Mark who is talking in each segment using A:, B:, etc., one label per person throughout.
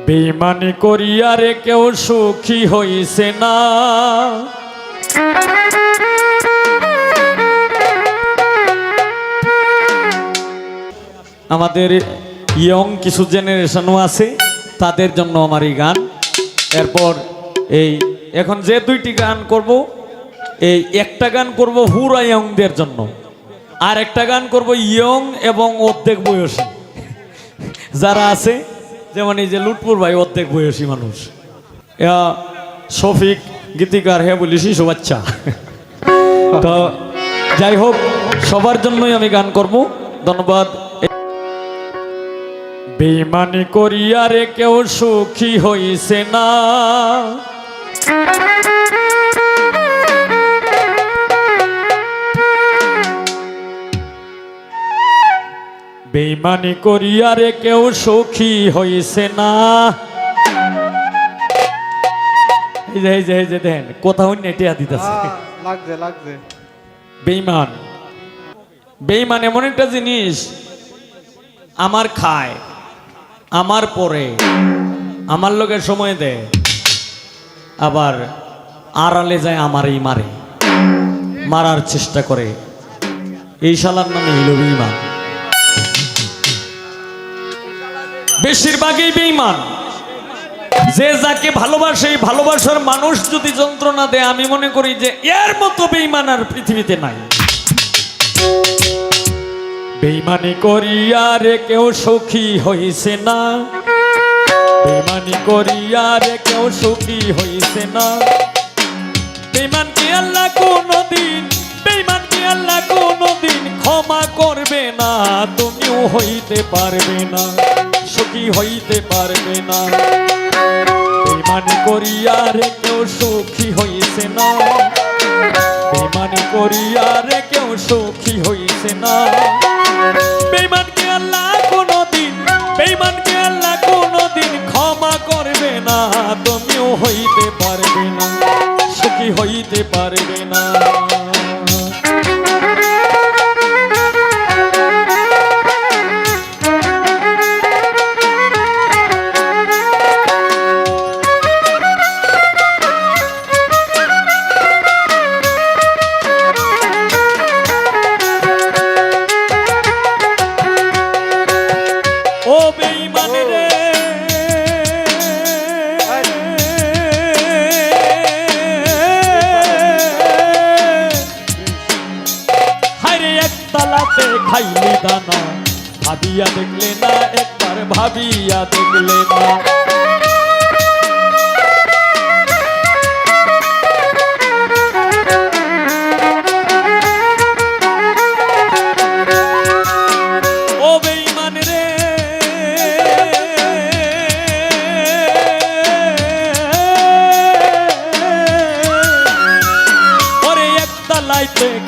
A: বেঈমানি করিয়া রে কেউ সুখী হইছে না। আমাদের ইয়ং কিছু জেনারেশনও আছে, তাদের জন্য আমার এই গান। এরপর এই এখন যে দুইটি গান করব, এই একটা গান করব হুরা ইয়ংদের জন্য, আর একটা গান করব ইয়ং এবং অর্ধেক বয়সী যারা আছে, যেমন এই যে লুটপুর ভাই অর্ধেক বয়সী মানুষ, শফিক গীতিকার, হ্যাঁ বলিস শুভেচ্ছা। তো যাই হোক, সবার জন্যই আমি গান করব। ধন্যবাদ। বেঈমানি করিয়া রে কেউ সুখী হইছে না, বেঈমানি করিয়া রে কেউ সুখী হইছে না। এই যে দেন কোথাও নেটিয়া দিতেছে,
B: লাগছে লাগছে।
A: বেঈমান, বেঈমান এমন একটা জিনিস, আমার খায়, আমার পরে, আমার লোকের সময় দেয়, আবার আড়ালে যায় আমারই মারে, মারার চেষ্টা করে। এই শালার নামে হইল বেঈমান। বেশিরভাগই বেঈমান। যে যাকে ভালোবাসে, ভালোবাসার মানুষ যদি যন্ত্রণা দেয়, আমি মনে করি যে এর মতো বেঈমান আর পৃথিবীতে নাই। বেঈমানি করিয়া রে কেউ সুখী হইছে না, বেঈমানি করিয়া রে কেউ সুখী হইছে না। বেঈমান কি আল্লাহ কোনদিন, বেঈমান কি আল্লাহ কোনদিন ক্ষমা করবে না। তুমিও হইতে পারবে না, সুখী হইতে পারবে না। বেঈমানি করিয়া রে কেউ সুখী হইছে না, বেঈমানি করিয়া রে কেউ সুখী হইছে না। বেঈমান কি আল্লাহ কোনদিন, বেঈমান কি আল্লাহ কোনদিন ক্ষমা করবে না। তুমিও হইতে পারবে না, সুখী হইতে পারবে না। ও বেঈমান রে, হায়রে একতলাতে খাইলি দানা, ভাবিয়া দেখলে না, একবার ভাবিয়া দেখলে না।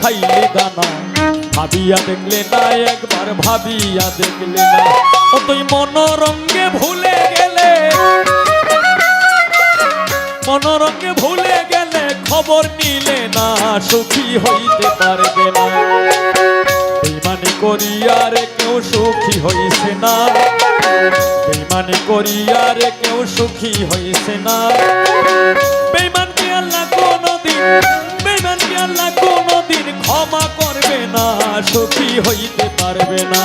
A: খাইলে দানা, ভাবিয়া দেখলে না, একবার ভাবিয়া দেখলে না। ও তুই মনোরঙ্গে ভুলে গেলে, মনোরঙ্গে ভুলে গেলে, খবর নিলে না, সুখী হইতে পারবে না। বেঈমানি করিয়া রে কেউ সুখী হইছে না, বেঈমানি করিয়া রে কেউ সুখী হইছে না। বেঈমান কি আল্লাহ কোনদিন, বেঈমান কি আল্লাহ কোনদিন ক্ষমা করবে না। সুখী হইতে পারবে না,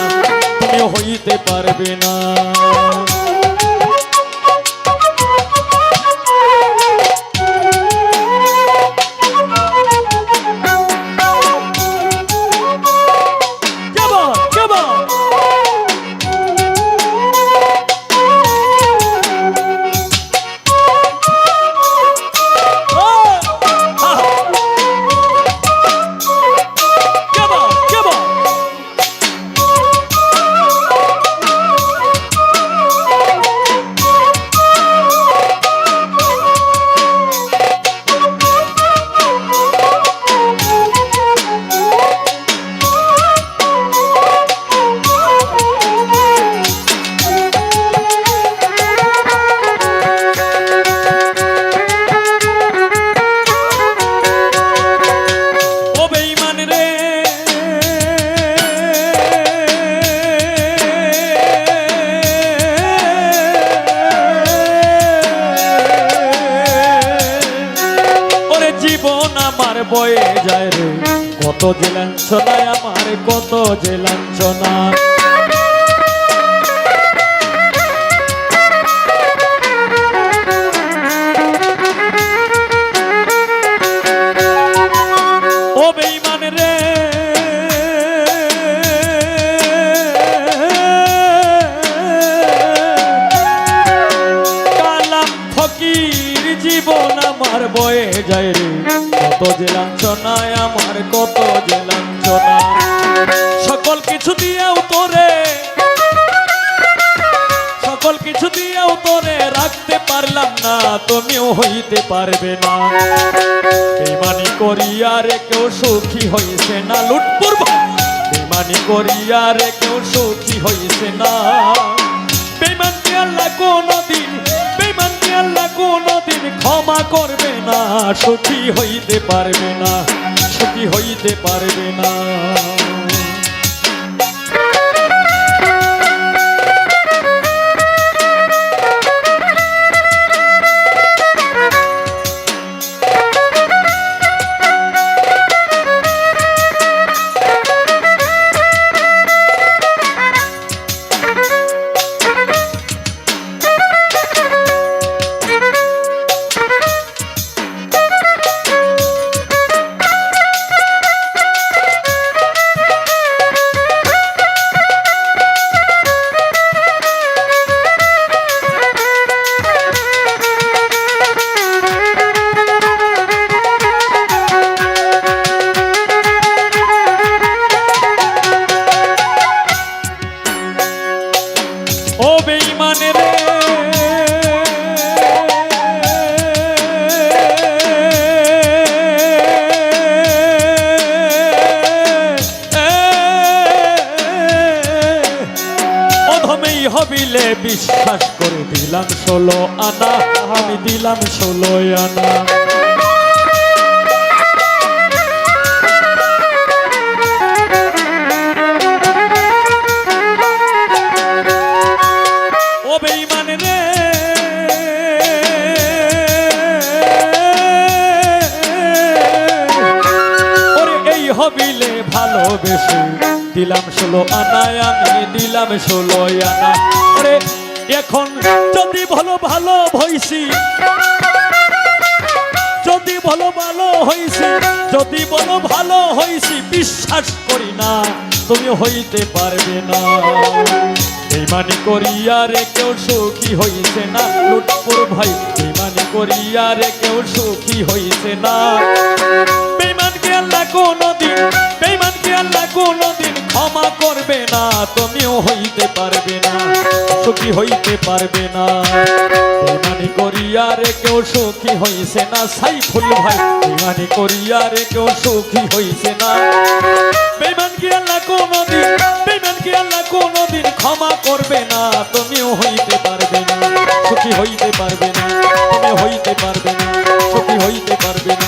A: তুমিও হইতে পারবে না। বয়ে যায় রে কত যে লাঞ্ছনায় আমার কত যে লাঞ্ছনা ও বেঈমান রে কালাম ফকির জীবন আমার বয়ে যায় রে কত যে লাঞ্ছনায় আমার কত যে লাঞ্ছনা সকল কিছু দিয়েও তোরে সকল কিছু দিয়েও তোরে রাখতে পারলাম না তুমিও হইতে পারবে না বেঈমানি করিয়া রে কেউ সুখী হইছে না লুটপূর্ব বেঈমানি করিয়া রে কেউ সুখী হইছে না বেঈমানকে আল্লাহ কোনদিন বেঈমানকে আল্লাহ কোনদিন ক্ষমা করবে না সুখী হইতে পারবে না সুখী হইতে পারবে না ও বেঈমান রে অধমেই হবিলে বিশ্বাস করে দিলাম 16 আনা আমি দিলাম 16 আনা হবিলে ভালোবেসে দিলাম 16 আনায় আমি দিলাম 16 আনা ওরে এখন যদি ভালো ভালো হইছি যদি ভালো ভালো হইছি যদি বলো ভালো হইছি বিশ্বাস করি না তুমি হইতে পারবে না বেঈমানি করিয়া রে কেউ সুখী হইছে না লুটপুর ভাই বেঈমানি করিয়া রে কেউ সুখী হইছে না বেঈমানকে আল্লাহ কোনদিন ক্ষমা করবে না তুমিও হইতে পারবে না সুখী হইতে পারবে না বেঈমানি করিয়া রে কেউ সুখী হইছে না সাইফুল ভাই বেঈমানি করিয়া রে কেউ সুখী হইছে না বেঈমানকে আল্লাহ কোনদিন ক্ষমা করবে না তুমিও হইতে পারবে না সুখী হইতে পারবে না তুমি হইতে পারবে না সুখী হইতে পারবে না